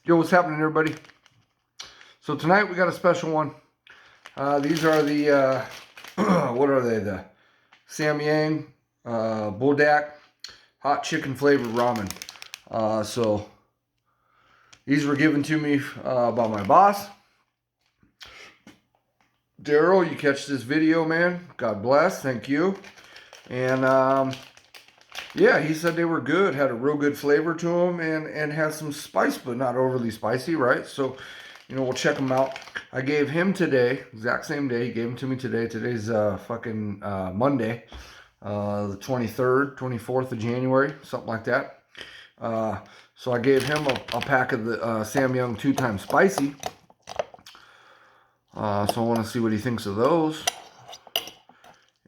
Yo, what's happening, everybody? So tonight we got a special one. These are the, what are they? The SamYang, Buldak, hot chicken flavored ramen. So these were given to me by my boss. Daryl, you catch this video, man. God bless. Thank you. And yeah, he said they were good, had a real good flavor to them, and has some spice, but not overly spicy, right? So, you know, we'll check them out. I gave him today, exact same day, he gave them to me today. Today's fucking Monday, the 23rd, 24th of January, something like that. So I gave him a pack of the SamYang 2x spicy. So I want to see what he thinks of those.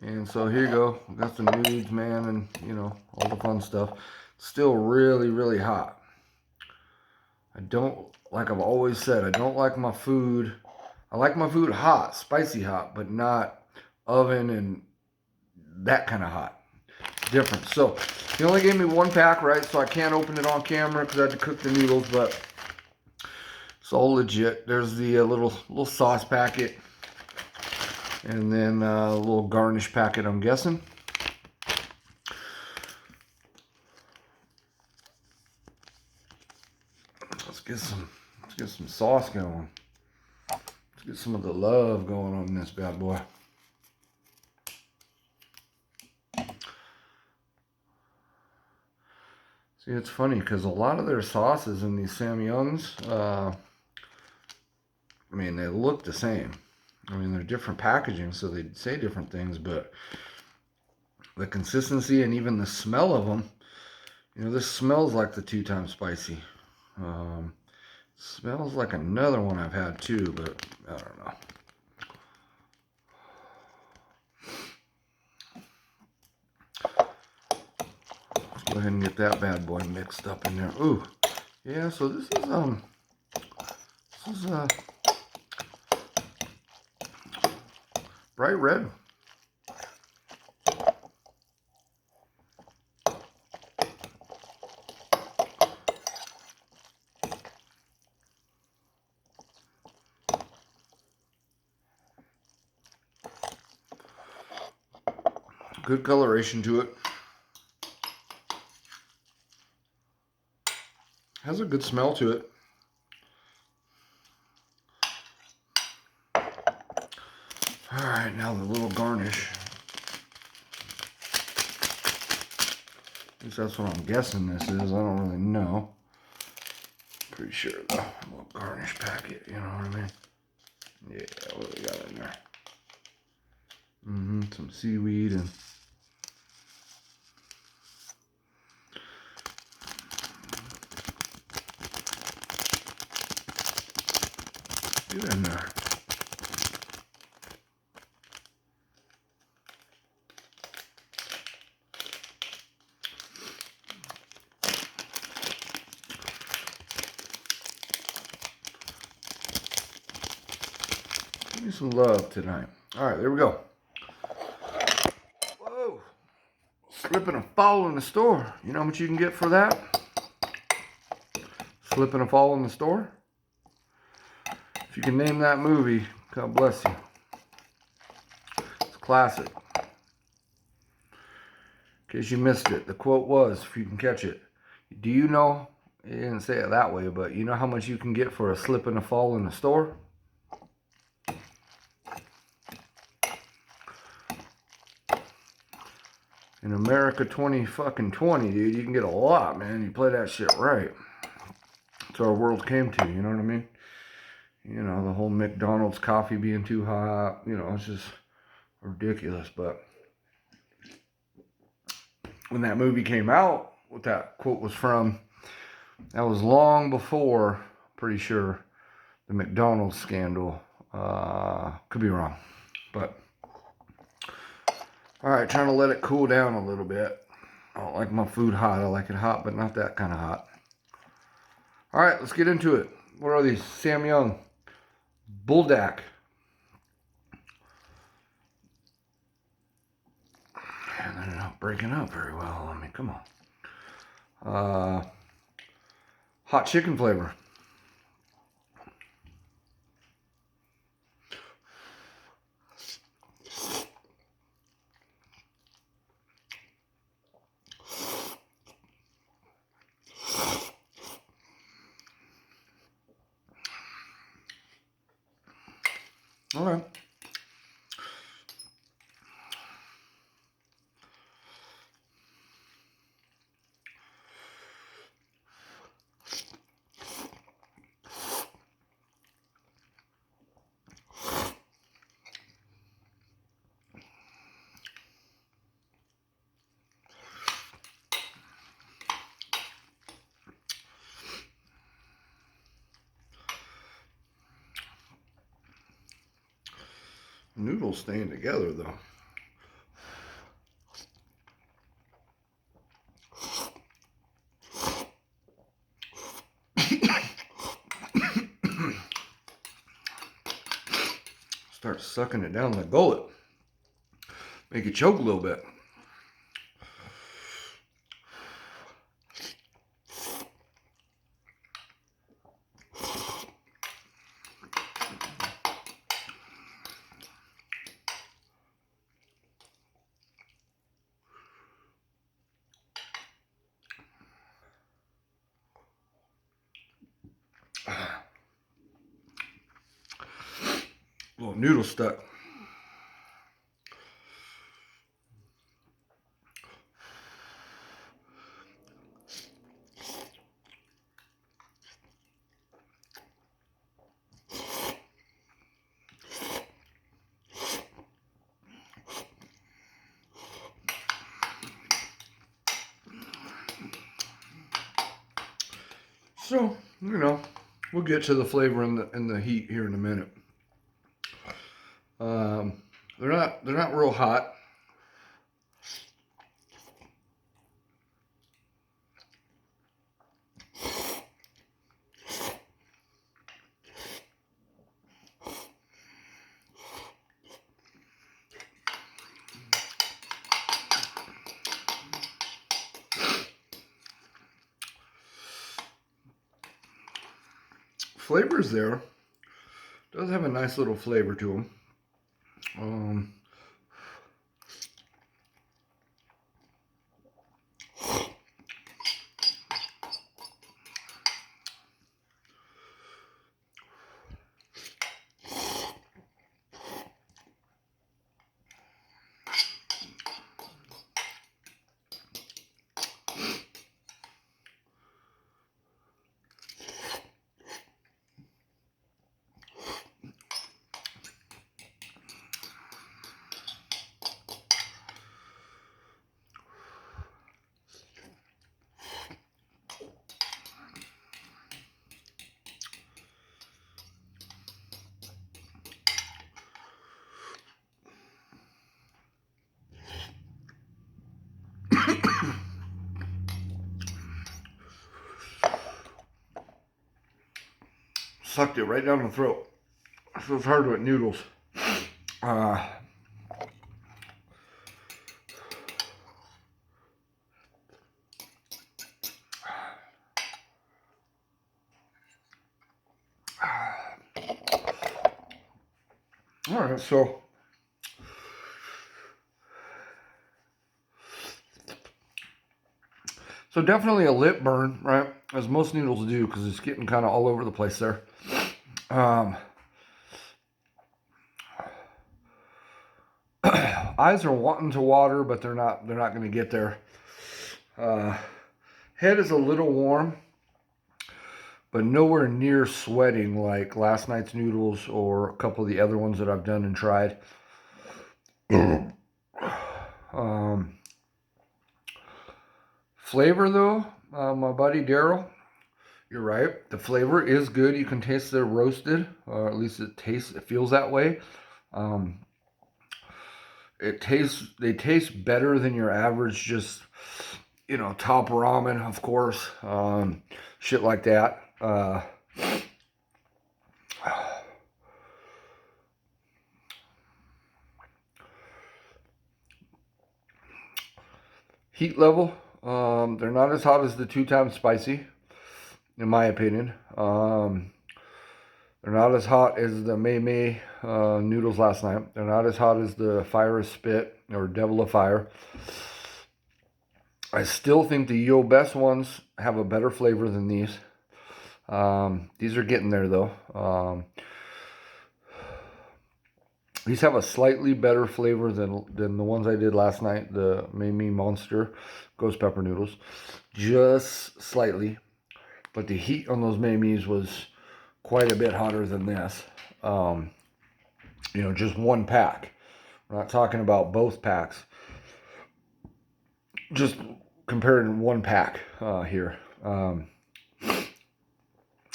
And so here you go. We got the nudes, man, and, you know, all the fun stuff. Still really, really hot. I don't, like I've always said, I don't like my food. I like my food hot, spicy hot, but not oven and that kind of hot. It's different. So he only gave me one pack, right? So I can't open it on camera because I had to cook the noodles, but it's all legit. There's the little sauce packet. And then a little garnish packet, I'm guessing. Let's get some sauce going. Let's get some of the love going on this bad boy. See, it's funny because a lot of their sauces in these SamYangs, I mean, they look the same. I mean, they're different packaging, so they say different things, but the consistency and even the smell of them, you know, this smells like the 2x spicy. Smells like another one I've had too, but I don't know. Let's go ahead and get that bad boy mixed up in there. Ooh, yeah. So this is bright red. Good coloration to it. Has a good smell to it. All right, now the little garnish. At least that's what I'm guessing this is. I don't really know. Pretty sure though. A little garnish packet, you know what I mean? Yeah, what do we got in there? Some seaweed and get in there. Give me some love tonight. All right, there we go. Whoa. Slipping and fall in the store. You know how much you can get for that? Slipping and fall in the store? If you can name that movie, God bless you. It's a classic. In case you missed it, the quote was, if you can catch it, do you know, he didn't say it that way, but you know how much you can get for a slip and a fall in the store? In America 2020, dude, you can get a lot, man. You play that shit right. That's what our world came to, you know what I mean? You know, the whole McDonald's coffee being too hot, you know, it's just ridiculous. But when that movie came out, what that quote was from, that was long before, pretty sure, the McDonald's scandal. Could be wrong. But, all right, trying to let it cool down a little bit. I don't like my food hot. I like it hot, but not that kind of hot. All right, let's get into it. What are these? SamYang Buldak. And they're not breaking up very well on me. Come on. Hot chicken flavor. All right. Noodles staying together though. Start sucking it down the gullet. Make it choke a little bit. Little noodle stuck. So, you know, we'll get to the flavor and the heat here in a minute. They're not real hot. Flavor's there. Does have a nice little flavor to them. Sucked it right down the throat. So it's hard with noodles. Alright, so definitely a lip burn, right? As most noodles do, because it's getting kind of all over the place there. Eyes are wanting to water, but they're not going to get there. Head is a little warm, but nowhere near sweating like last night's noodles or a couple of the other ones that I've done and tried. Flavor though, my buddy Daryl, you're right. The flavor is good. You can taste they're roasted, or at least it feels that way. They taste better than your average, just, you know, top ramen, of course, shit like that. Heat level, they're not as hot as the 2 times spicy, in my opinion. They're not as hot as the Mei noodles last night. They're not as hot as the Fire is Spit or Devil of Fire. I still think the Yo Best ones have a better flavor than these. These are getting there though. These have a slightly better flavor than the ones I did last night, the Mamie Monster Ghost Pepper Noodles. Just slightly. But the heat on those Mamies was quite a bit hotter than this. You know, just one pack. We're not talking about both packs. Just comparing one pack here.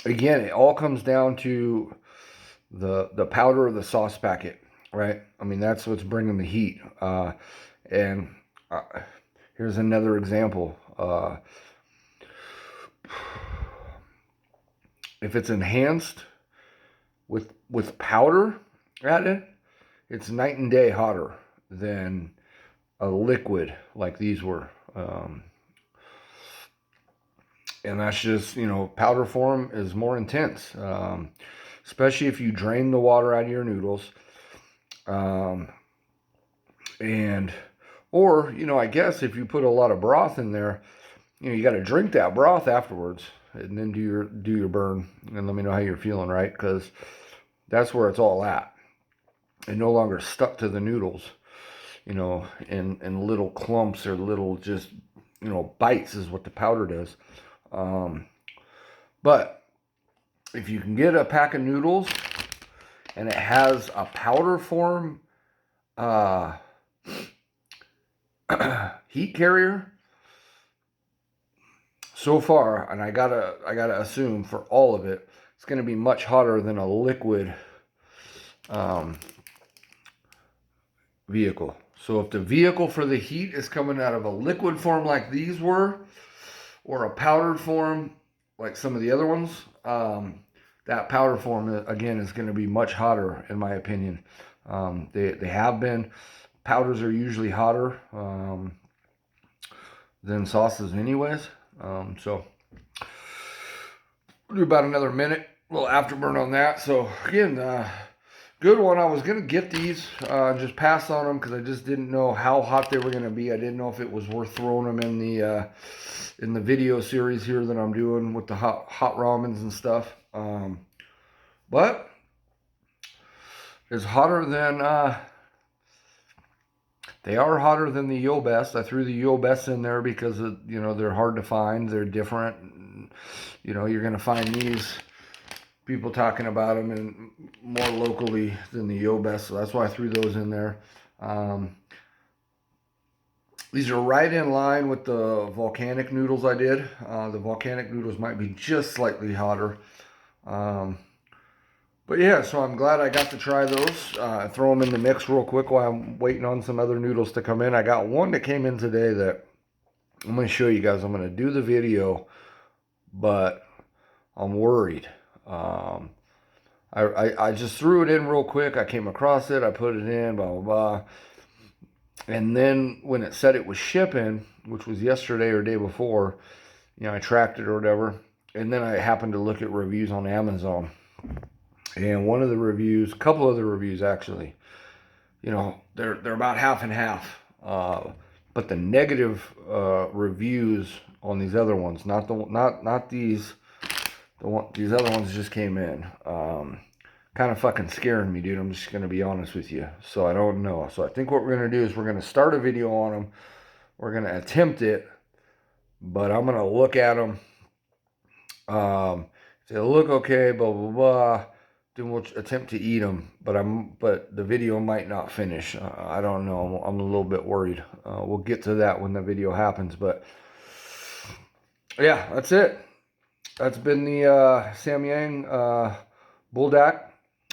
Again, it all comes down to the powder of the sauce packet, right? I mean, that's what's bringing the heat. And here's another example. If it's enhanced with powder added, it's night and day hotter than a liquid like these were. And that's just, you know, powder form is more intense, especially if you drain the water out of your noodles. Or, you know, I guess if you put a lot of broth in there, you know, you got to drink that broth afterwards and then do your burn and let me know how you're feeling, right? Because that's where it's all at. It no longer stuck to the noodles, you know, in little clumps or little just, you know, bites is what the powder does. But if you can get a pack of noodles and it has a powder form heat carrier, so far, and I gotta assume for all of it, it's going to be much hotter than a liquid vehicle. So if the vehicle for the heat is coming out of a liquid form like these were, or a powdered form like some of the other ones, that powder form, again, is going to be much hotter, in my opinion. They have been. Powders are usually hotter than sauces anyways. So we'll do about another minute, a little afterburn on that. So again, good one. I was going to get these, just pass on them because I just didn't know how hot they were going to be. I didn't know if it was worth throwing them in the video series here that I'm doing with the hot ramens and stuff. But it's hotter than, they are hotter than the Yo Best. I threw the Yo Best in there because, you know, they're hard to find. They're different. You know, you're going to find these people talking about them and more locally than the Yo Best. So that's why I threw those in there. These are right in line with the volcanic noodles I did. The volcanic noodles might be just slightly hotter. But yeah, so I'm glad I got to try those. Throw them in the mix real quick while I'm waiting on some other noodles to come in. I got one that came in today that I'm going to show you guys. I'm going to do the video, but I'm worried. I just threw it in real quick. I came across it. I put it in, blah, blah, blah. And then when it said it was shipping, which was yesterday or day before, you know, I tracked it or whatever. And then I happened to look at reviews on Amazon. And one of the reviews, a couple of the reviews actually, you know, they're about half and half. But the negative reviews on these other ones, not these, these other ones just came in. Kind of fucking scaring me, dude. I'm just gonna be honest with you. So I don't know. So I think what we're gonna do is we're gonna start a video on them. We're gonna attempt it, but I'm gonna look at them. If they look okay, blah blah blah, then we'll attempt to eat them. But the video might not finish. I don't know. I'm a little bit worried. We'll get to that when the video happens. But yeah, that's it. That's been the SamYang Buldak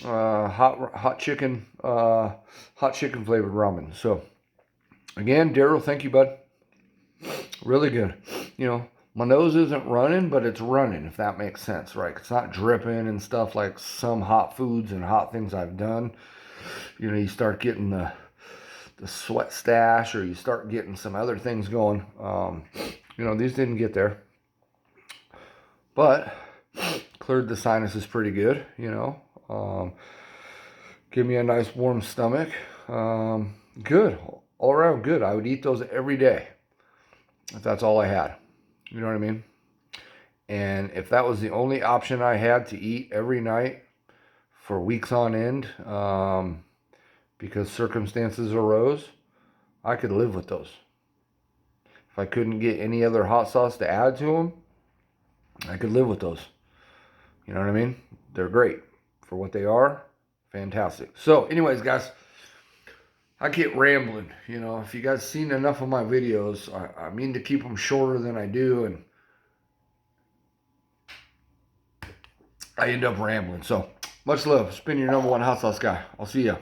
hot chicken flavored ramen. So again, Daryl, thank you, bud. Really good. You know, my nose isn't running, but it's running, if that makes sense, right? It's not dripping and stuff like some hot foods and hot things I've done. You know, you start getting the sweat stash, or you start getting some other things going. You know, these didn't get there, but cleared the sinuses pretty good, you know. Give me a nice warm stomach. Good. All around good. I would eat those every day if that's all I had. You know what I mean? And if that was the only option I had to eat every night for weeks on end, because circumstances arose, I could live with those. If I couldn't get any other hot sauce to add to them, I could live with those. You know what I mean? They're great for what they are. Fantastic. So anyways, guys, I get rambling. You know, if you guys seen enough of my videos, I mean to keep them shorter than I do, and I end up rambling. So much love. It's been your #1 hot sauce guy. I'll see ya.